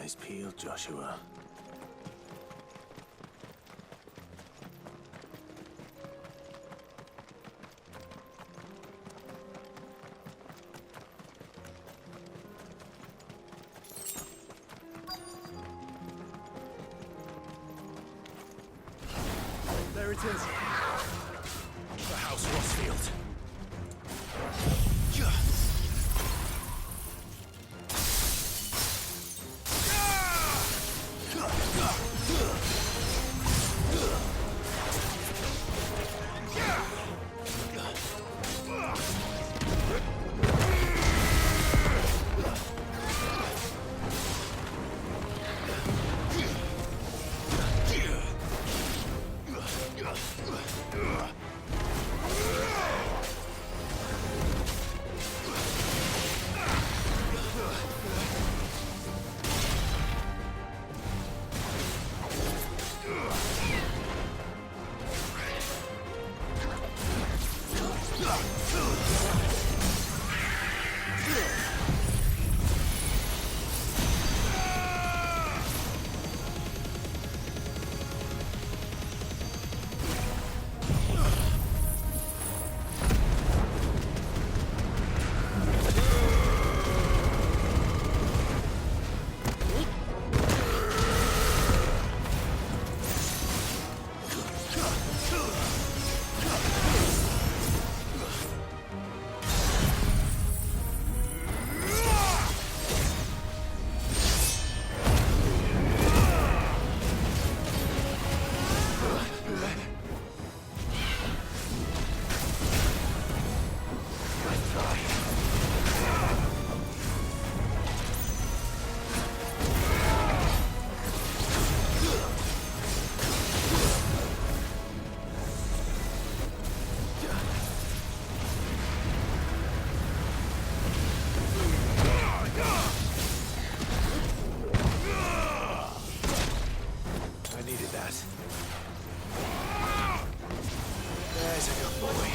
eyes peeled, Joshua. There it is. The House Rossfield. There's a good boy.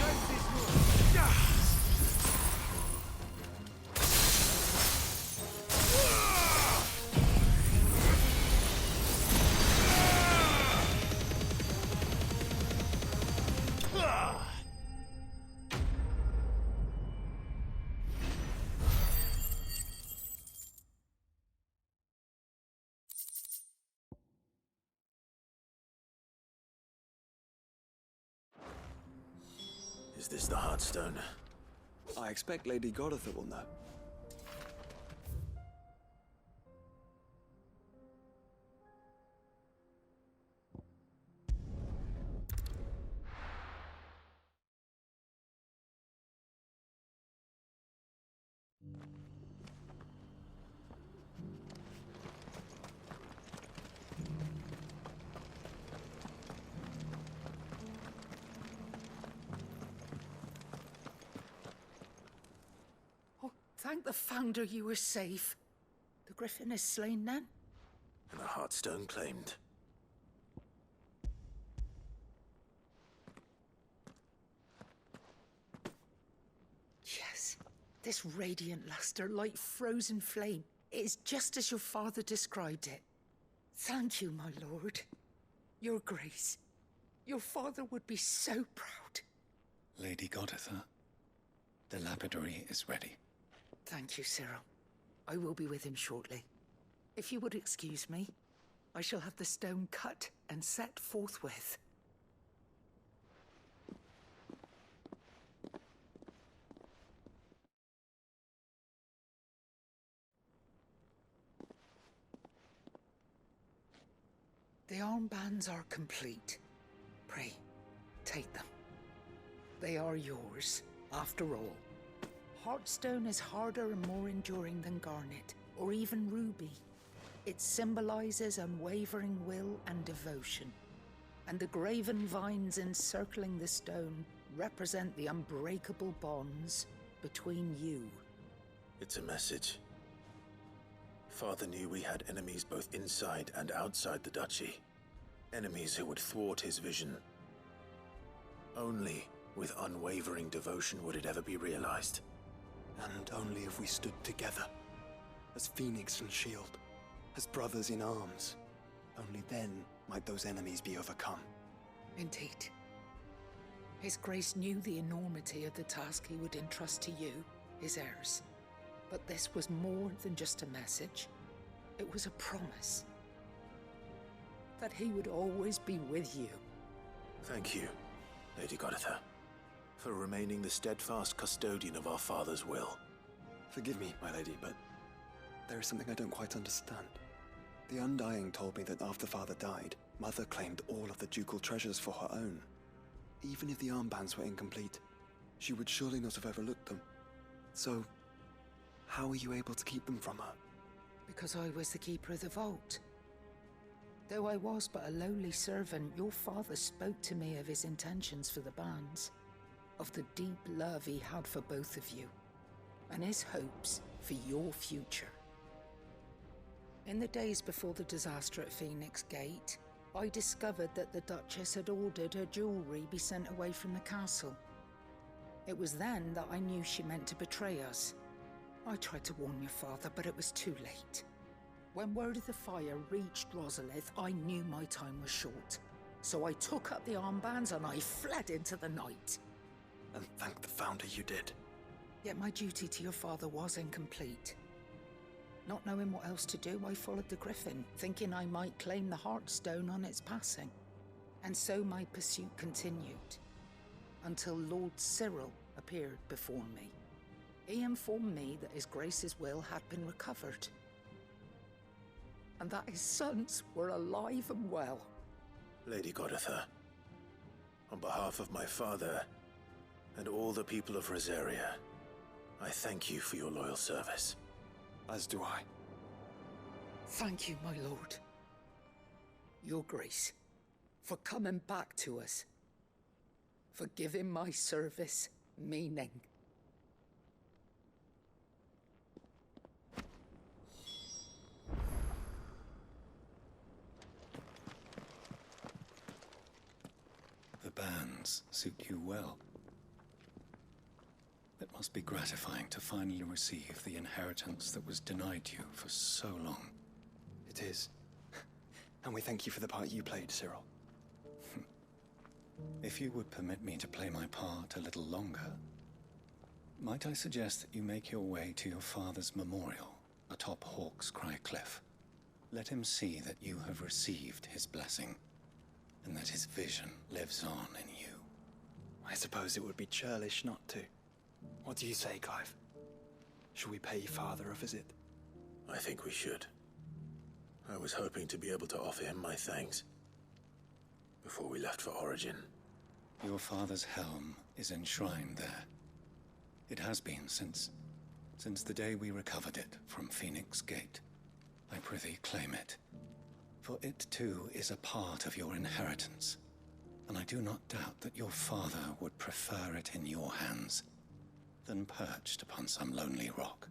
Is this the Heartstone? I expect Lady Goditha will know. Thank the Founder you were safe. The Griffin is slain then? And the Heartstone claimed. Yes. This radiant luster, like frozen flame. It is just as your father described it. Thank you, my lord. Your grace. Your father would be so proud. Lady Goditha, the lapidary is ready. Thank you, Cyril. I will be with him shortly. If you would excuse me, I shall have the stone cut and set forthwith. The armbands are complete. Pray, take them. They are yours, after all. Heartstone is harder and more enduring than garnet, or even ruby. It symbolizes unwavering will and devotion. And the graven vines encircling the stone represent the unbreakable bonds between you. It's a message. Father knew we had enemies both inside and outside the duchy. Enemies who would thwart his vision. Only with unwavering devotion would it ever be realized. And only if we stood together, as Phoenix and Shield. as brothers in arms. Only then might those enemies be overcome. Indeed. His Grace knew the enormity of the task he would entrust to you, his heirs. But this was more than just a message. It was a promise. That he would always be with you. Thank you, Lady Goditha, for remaining the steadfast custodian of our father's will. Forgive me, my lady, but there is something I don't quite understand. The Undying told me that after Father died, Mother claimed all of the ducal treasures for her own. Even if the armbands were incomplete, she would surely not have overlooked them. So, how were you able to keep them from her? Because I was the keeper of the vault. Though I was but a lowly servant, your father spoke to me of his intentions for the bands, of the deep love he had for both of you, and his hopes for your future. In the days before the disaster at Phoenix Gate, I discovered that the Duchess had ordered her jewelry be sent away from the castle. It was then that I knew she meant to betray us. I tried to warn your father, but it was too late. When word of the fire reached Rosalith, I knew my time was short. So I took up the armbands and I fled into the night. And thank the Founder you did. Yet my duty to your father was incomplete. Not knowing what else to do, I followed the Griffin, thinking I might claim the Heartstone on its passing. And so my pursuit continued, until Lord Cyril appeared before me. He informed me that His Grace's will had been recovered, and that his sons were alive and well. Lady Goditha, on behalf of my father and all the people of Rosaria, I thank you for your loyal service. As do I. Thank you, my lord. Your Grace, for coming back to us, for giving my service meaning. The bands suit you well. It must be gratifying to finally receive the inheritance that was denied you for so long. It is. And we thank you for the part you played, Cyril. If you would permit me to play my part a little longer, might I suggest that you make your way to your father's memorial atop Hawk's Cry Cliff? Let him see that you have received his blessing, and that his vision lives on in you. I suppose it would be churlish not to. What do you say, Clive? Shall we pay Father a visit? I think we should. I was hoping to be able to offer him my thanks before we left for Origin. Your father's helm is enshrined there. It has been since the day we recovered it from Phoenix Gate. I prithee claim it, for it too is a part of your inheritance, and I do not doubt that your father would prefer it in your hands than perched upon some lonely rock.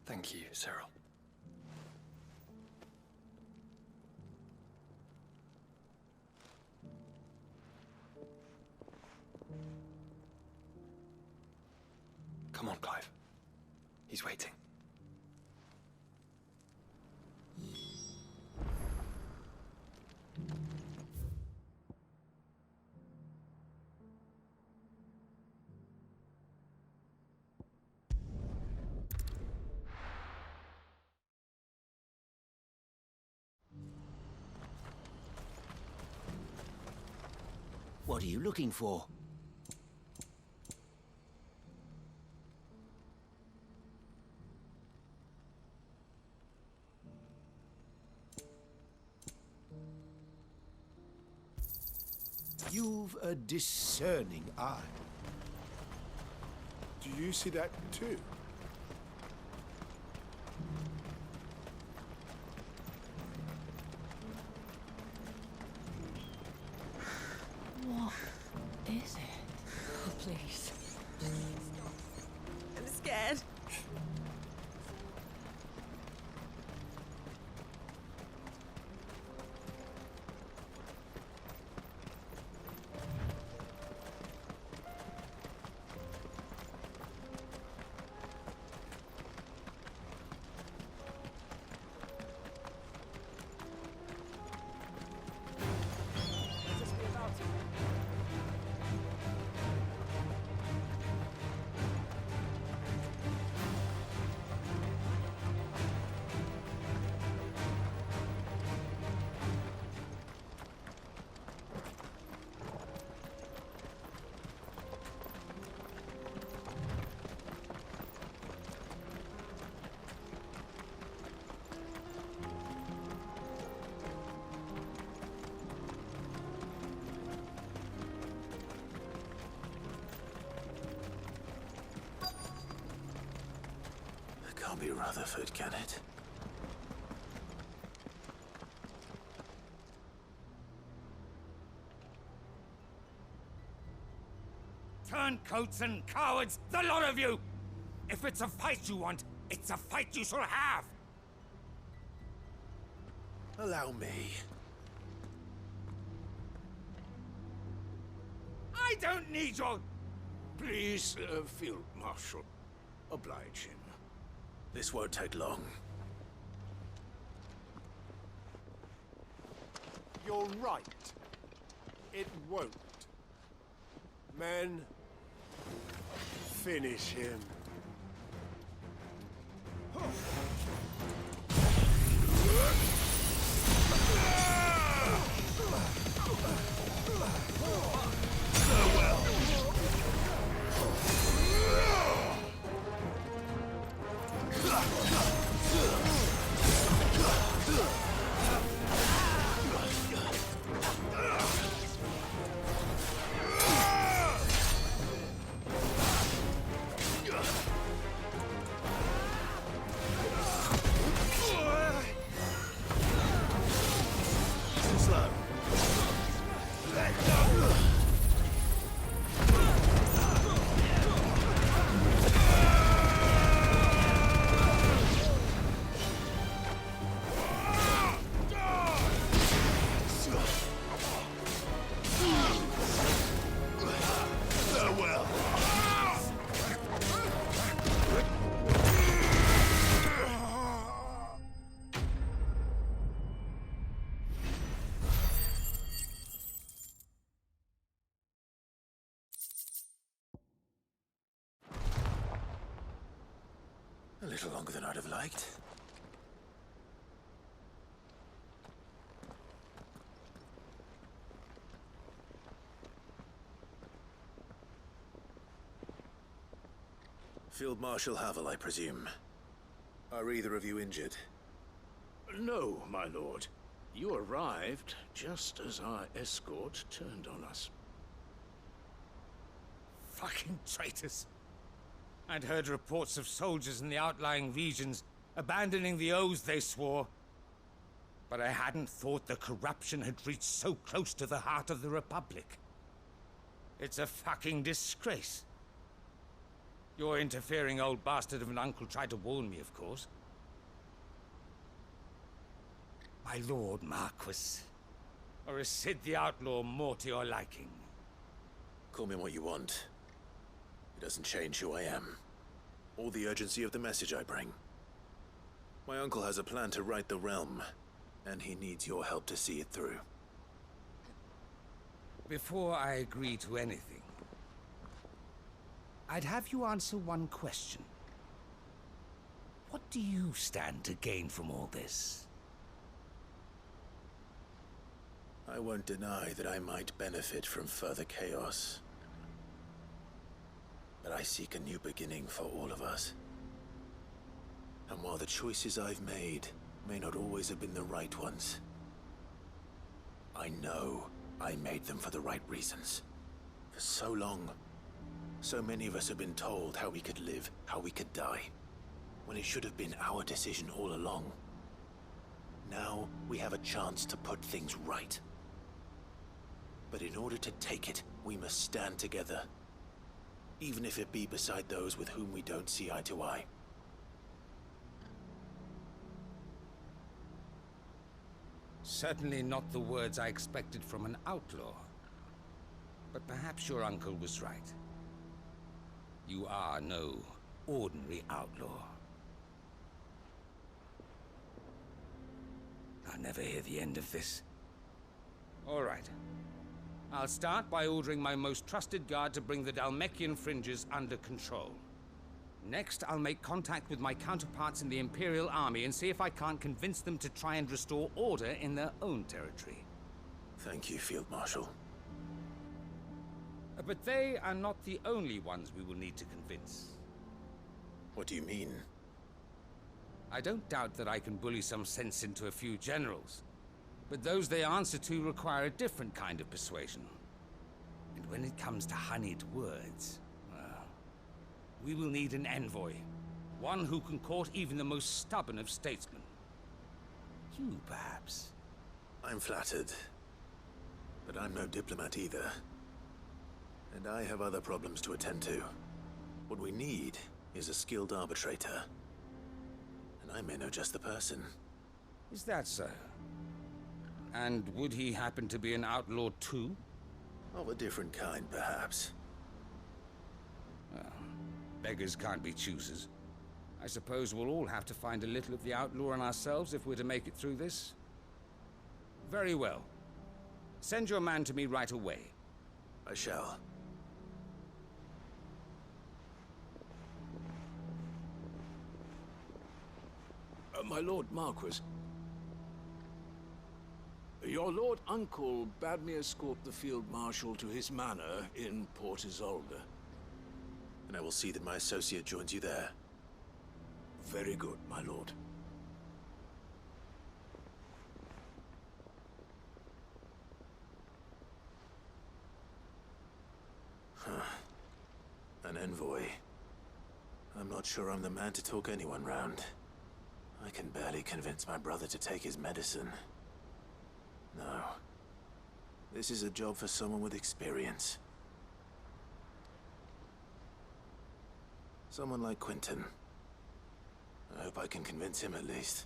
Thank you, Cyril. Come on, Clive. He's waiting. What are you looking for? You've a discerning eye. Do you see that too? What is it? Oh, please. I'm scared. be Rutherford, can it? Turncoats and cowards, the lot of you! If it's a fight you want, it's a fight you shall have! Allow me. I don't need your... Please, Field Marshal, oblige him. This won't take long. You're right. It won't. Men, finish him. A little longer than I'd have liked. Field Marshal Havel, I presume. Are either of you injured? No, my lord. You arrived just as our escort turned on us. Fucking traitors. I'd heard reports of soldiers in the outlying regions abandoning the oaths they swore. But I hadn't thought the corruption had reached so close to the heart of the Republic. It's a fucking disgrace. Your interfering old bastard of an uncle tried to warn me, of course. My lord Marquis. Or is Sid the Outlaw more to your liking? Call me what you want. It doesn't change who I am, or the urgency of the message I bring. My uncle has a plan to right the realm, and he needs your help to see it through. Before I agree to anything, I'd have you answer one question. What do you stand to gain from all this? I won't deny that I might benefit from further chaos. But I seek a new beginning for all of us. And while the choices I've made may not always have been the right ones, I know I made them for the right reasons. For so long, so many of us have been told how we could live, how we could die, when it should have been our decision all along. Now we have a chance to put things right. But in order to take it, we must stand together. Even if it be beside those with whom we don't see eye to eye. Certainly not the words I expected from an outlaw. But perhaps your uncle was right. You are no ordinary outlaw. I'll never hear the end of this. All right. I'll start by ordering my most trusted guard to bring the Dhalmekian fringes under control. Next, I'll make contact with my counterparts in the Imperial Army and see if I can't convince them to try and restore order in their own territory. Thank you, Field Marshal. But they are not the only ones we will need to convince. What do you mean? I don't doubt that I can bully some sense into a few generals. But those they answer to require a different kind of persuasion. And when it comes to honeyed words, well, we will need an envoy. One who can court even the most stubborn of statesmen. You, perhaps. I'm flattered. But I'm no diplomat either. And I have other problems to attend to. What we need is a skilled arbitrator. And I may know just the person. Is that so? And would he happen to be an outlaw too? Of a different kind, perhaps. Well, beggars can't be choosers. I suppose we'll all have to find a little of the outlaw in ourselves if we're to make it through this. Very well. Send your man to me right away. I shall. My Lord Marquis. Your Lord Uncle bade me escort the Field Marshal to his manor in Port Isolde. And I will see that my associate joins you there. Very good, my lord. An envoy. I'm not sure I'm the man to talk anyone round. I can barely convince my brother to take his medicine. No. This is a job for someone with experience. Someone like Quentin. I hope I can convince him at least.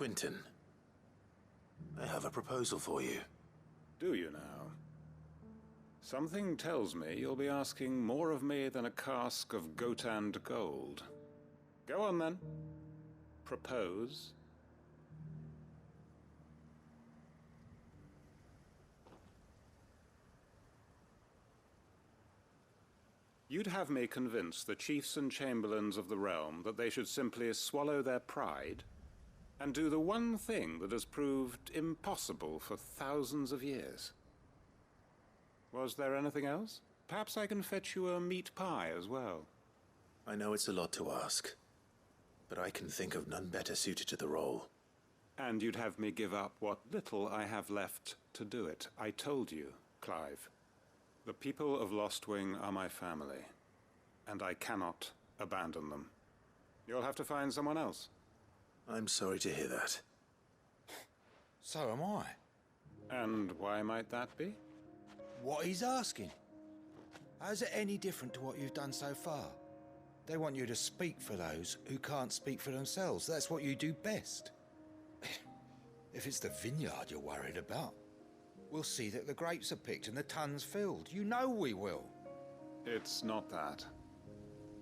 Quentin, I have a proposal for you. Do you now? Something tells me you'll be asking more of me than a cask of Gotand gold. Go on then. Propose. You'd have me convince the chiefs and chamberlains of the realm that they should simply swallow their pride and do the one thing that has proved impossible for thousands of years. Was there anything else? Perhaps I can fetch you a meat pie as well. I know it's a lot to ask, but I can think of none better suited to the role. And you'd have me give up what little I have left to do it. I told you, Clive. The people of Lostwing are my family, and I cannot abandon them. You'll have to find someone else. I'm sorry to hear that. So am I. And why might that be? What he's asking. How's it any different to what you've done so far? They want you to speak for those who can't speak for themselves. That's what you do best. If it's the vineyard you're worried about, we'll see that the grapes are picked and the tons filled. You know we will. It's not that.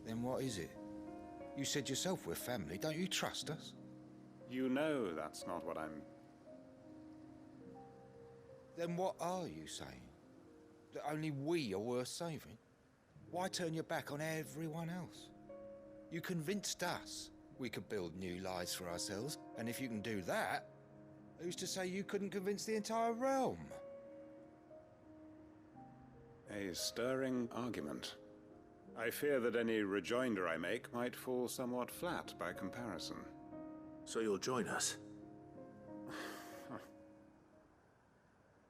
Then what is it? You said yourself we're family. Don't you trust us? You know that's not what I'm... Then what are you saying? That only we are worth saving? Why turn your back on everyone else? You convinced us we could build new lives for ourselves, and if you can do that, who's to say you couldn't convince the entire realm? A stirring argument. I fear that any rejoinder I make might fall somewhat flat by comparison. So you'll join us?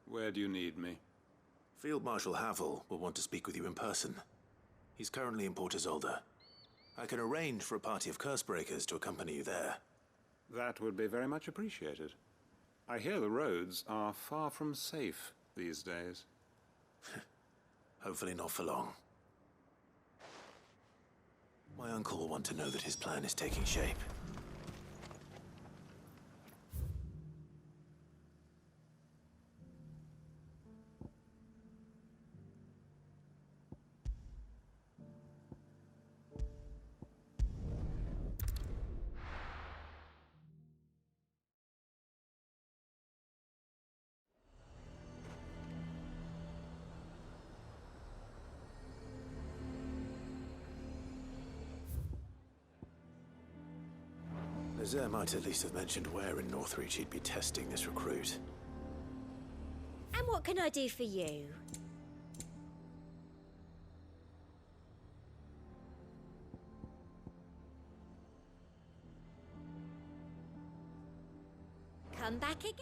Where do you need me? Field Marshal Havel will want to speak with you in person. He's currently in Port Isolde. I can arrange for a party of Cursebreakers to accompany you there. That would be very much appreciated. I hear the roads are far from safe these days. Hopefully not for long. My uncle will want to know that his plan is taking shape. Nazaire might at least have mentioned where in Northreach he'd be testing this recruit. And what can I do for you? Come back again?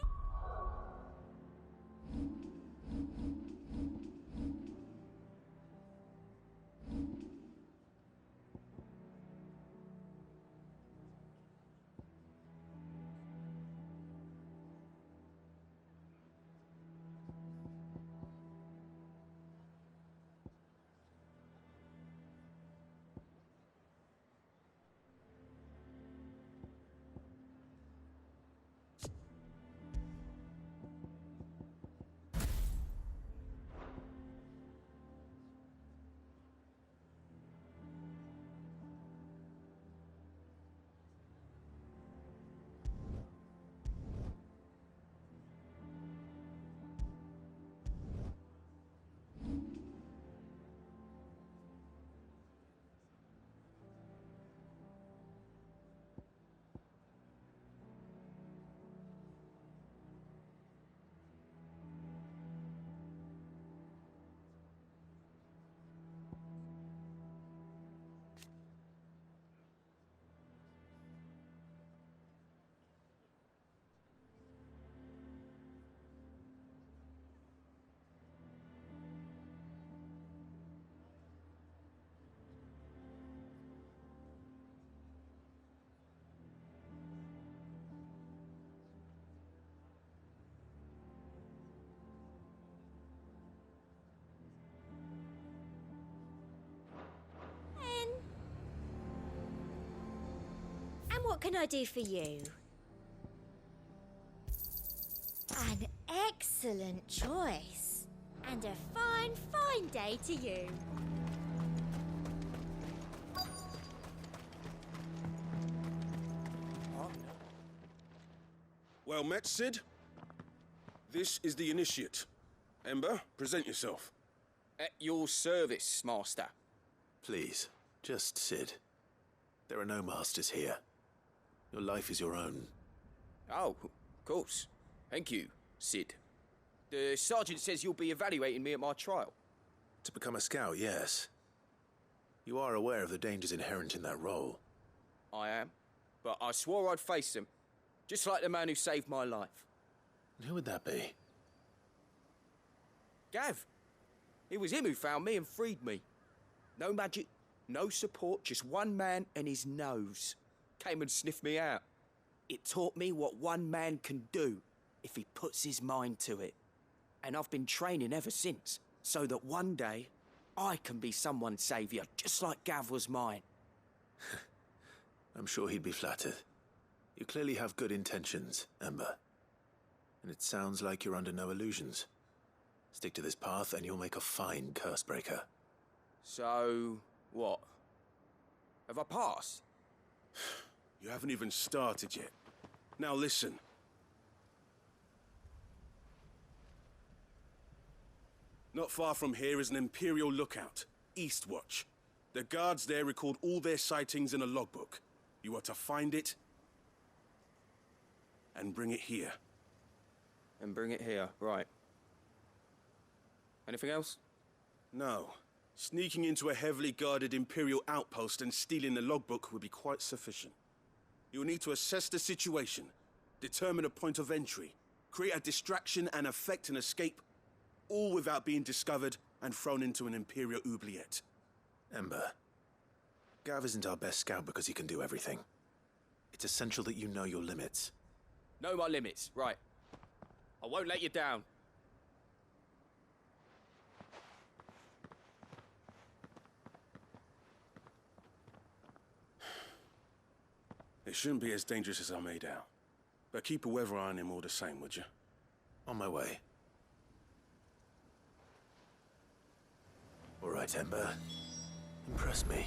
And what can I do for you? An excellent choice. And a fine, fine day to you. Well met, Sid. This is the Initiate. Ember, present yourself. At your service, Master. Please, just Sid. There are no masters here. Your life is your own. Oh, of course. Thank you, Sid. The Sergeant says you'll be evaluating me at my trial. To become a scout, yes. You are aware of the dangers inherent in that role. I am. But I swore I'd face them. Just like the man who saved my life. And who would that be? Gav. It was him who found me and freed me. No magic, no support, just one man and his nose. Came and sniffed me out. It taught me what one man can do if he puts his mind to it. And I've been training ever since, so that one day I can be someone's saviour, just like Gav was mine. I'm sure he'd be flattered. You clearly have good intentions, Ember. And it sounds like you're under no illusions. Stick to this path and you'll make a fine Cursebreaker. So, what? Have I passed? You haven't even started yet. Now listen. Not far from here is an Imperial lookout, Eastwatch. The guards there record all their sightings in a logbook. You are to find it and bring it here. And bring it here, right. Anything else? No. Sneaking into a heavily guarded Imperial outpost and stealing the logbook would be quite sufficient. You'll need to assess the situation, determine a point of entry, create a distraction and effect an escape, all without being discovered and thrown into an Imperial oubliette. Ember, Gav isn't our best scout because he can do everything. It's essential that you know your limits. Know my limits, right. I won't let you down. It shouldn't be as dangerous as I made out. But keep a weather eye on him all the same, would you? On my way. All right, Ember. Impress me.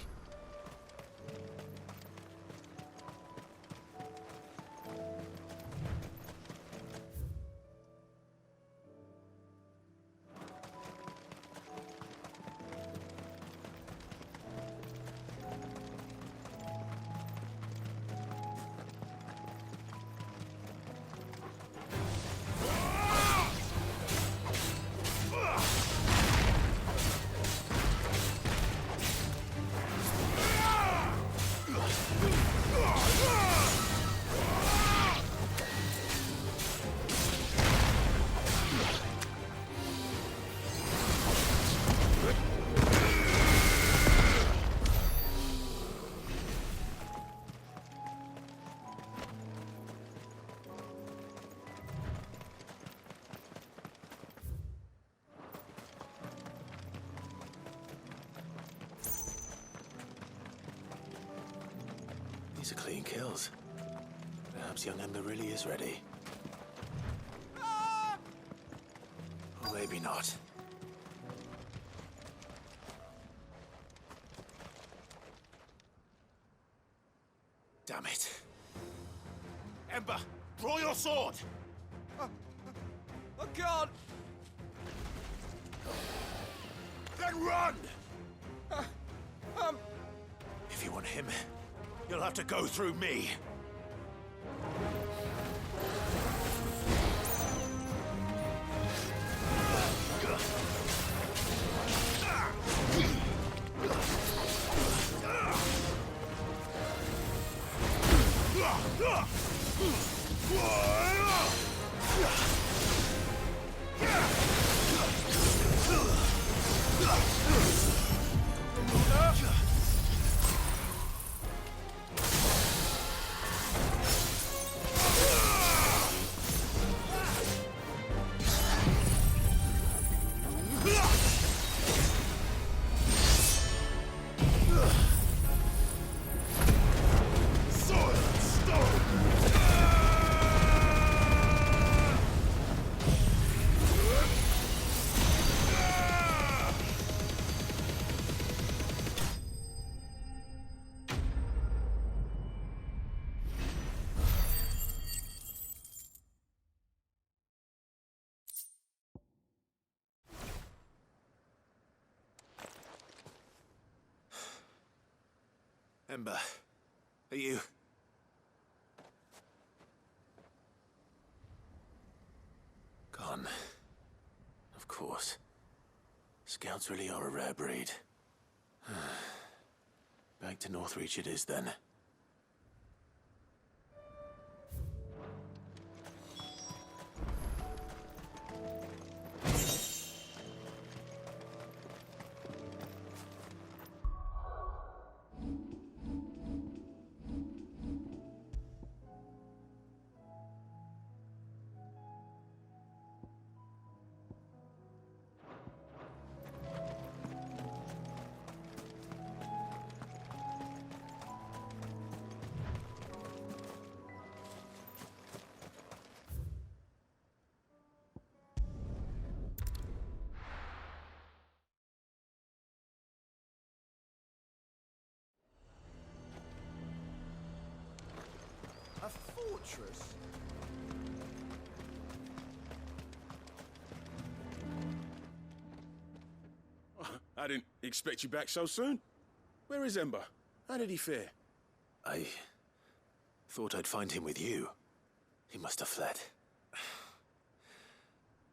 These are clean kills. Perhaps young Ember really is ready. Or maybe not. Damn it. Ember, draw your sword! I can't! Then run! If you want him, You'll have to go through me. Ember, are you... Gone. Of course. Scouts really are a rare breed. Back to Northreach it is then. A fortress? I didn't expect you back so soon. Where is Ember? How did he fare? I thought I'd find him with you. He must have fled.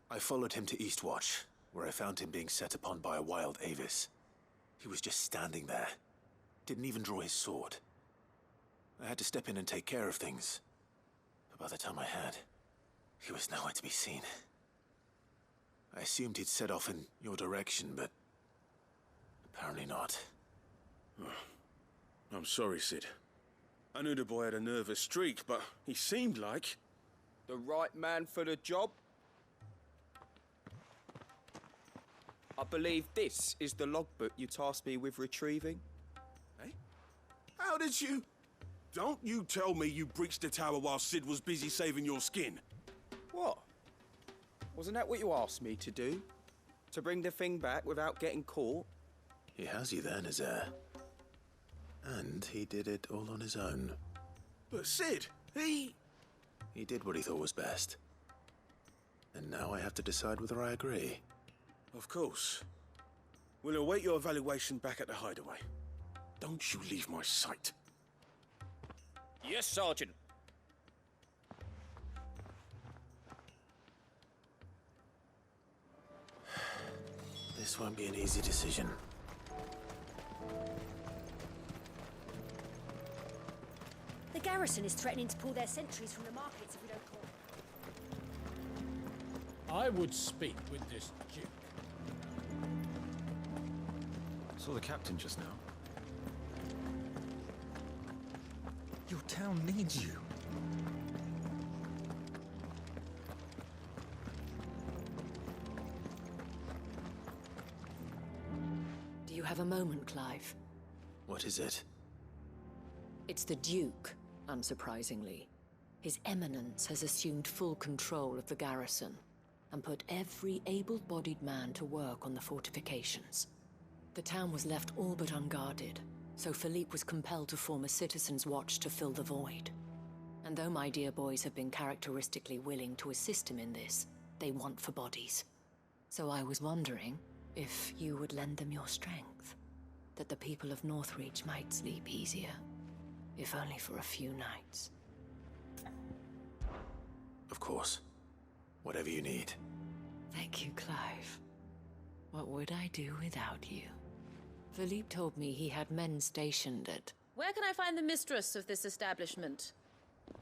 I followed him to Eastwatch, where I found him being set upon by a wild Avis. He was just standing there. Didn't even draw his sword. I had to step in and take care of things. But by the time I had, He was nowhere to be seen. I assumed he'd set off in your direction, but apparently not. I'm sorry, Sid. I knew the boy had a nervous streak, but he seemed like... The right man for the job? I believe this is the logbook you tasked me with retrieving. Eh? How did you... Don't you tell me you breached the tower while Sid was busy saving your skin. What? Wasn't that what you asked me to do? To bring the thing back without getting caught? He has you then, his heir. And he did it all on his own. But Sid, he did what he thought was best. And now I have to decide whether I agree. Of course. We'll await your evaluation back at the hideaway. Don't you leave my sight. Yes, Sergeant. This won't be an easy decision. The garrison is threatening to pull their sentries from the markets if we don't call. I would speak with this Duke. Saw the captain just now. Your town needs you. Do you have a moment, Clive? What is it? It's the Duke, unsurprisingly. His Eminence has assumed full control of the garrison and put every able-bodied man to work on the fortifications. The town was left all but unguarded, so Philippe was compelled to form a citizens' watch to fill the void. And though my dear boys have been characteristically willing to assist him in this, they want for bodies. So I was wondering if you would lend them your strength, that the people of Northreach might sleep easier, if only for a few nights. Of course. Whatever you need. Thank you, Clive. What would I do without you? Philippe told me he had men stationed at... Where can I find the mistress of this establishment?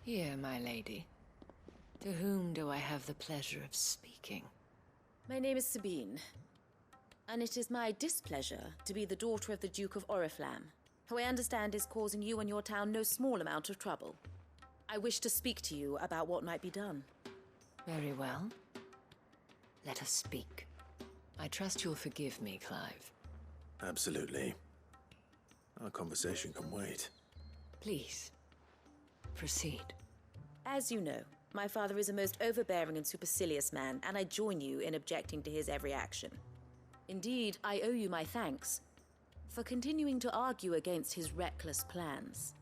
Here, my lady. To whom do I have the pleasure of speaking? My name is Sabine, and it is my displeasure to be the daughter of the Duke of Oriflamme, who I understand is causing you and your town no small amount of trouble. I wish to speak to you about what might be done. Very well. Let us speak. I trust you'll forgive me, Clive. Absolutely. Our conversation can wait. Please, proceed. As you know, my father is a most overbearing and supercilious man, and I join you in objecting to his every action. Indeed, I owe you my thanks for continuing to argue against his reckless plans.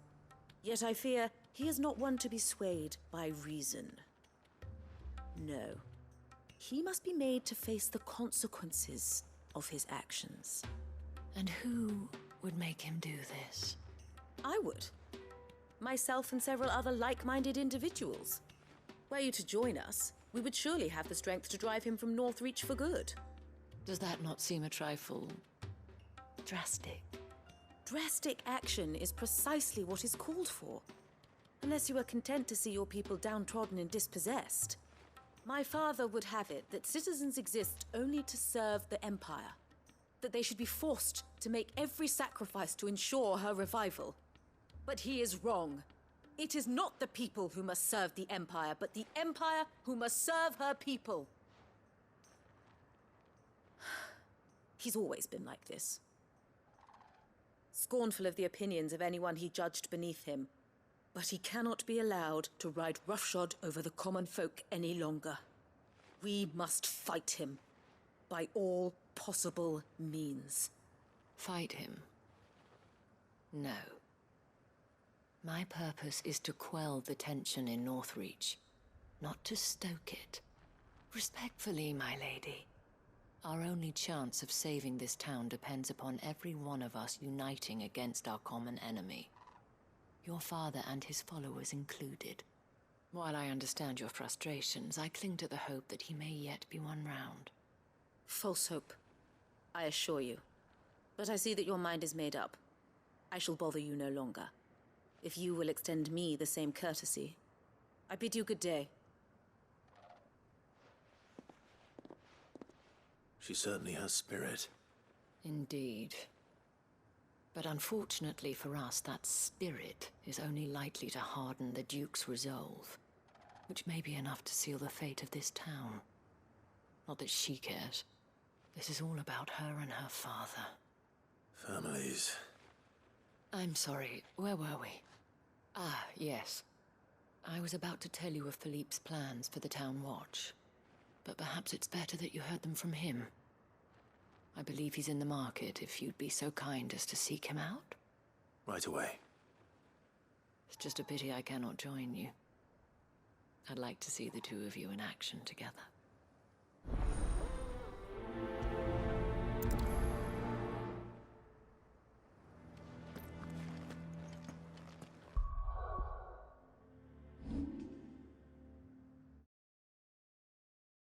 Yet I fear he is not one to be swayed by reason. No. He must be made to face the consequences of his actions. And who would make him do this? I would. Myself and several other like-minded individuals. Were you to join us, we would surely have the strength to drive him from Northreach for good. Does that not seem a trifle... drastic? Drastic action is precisely what is called for. Unless you are content to see your people downtrodden and dispossessed. My father would have it that citizens exist only to serve the Empire. That they should be forced to make every sacrifice to ensure her revival. But he is wrong. It is not the people who must serve the Empire, but the Empire who must serve her people. He's always been like this. Scornful of the opinions of anyone he judged beneath him. But he cannot be allowed to ride roughshod over the common folk any longer. We must fight him. By all possible means. Fight him? No. My purpose is to quell the tension in Northreach, not to stoke it. Respectfully, my lady. Our only chance of saving this town depends upon every one of us uniting against our common enemy. Your father and his followers included. While I understand your frustrations, I cling to the hope that he may yet be won round. False hope, I assure you. But I see that your mind is made up. I shall bother you no longer. If you will extend me the same courtesy, I bid you good day. She certainly has spirit. Indeed. But unfortunately for us, that spirit is only likely to harden the Duke's resolve, which may be enough to seal the fate of this town. Not that she cares. This is all about her and her father. Families. I'm sorry, where were we? Ah, yes. I was about to tell you of Philippe's plans for the town watch, but perhaps it's better that you heard them from him. I believe he's in the market, if you'd be so kind as to seek him out. Right away. It's just a pity I cannot join you. I'd like to see the two of you in action together.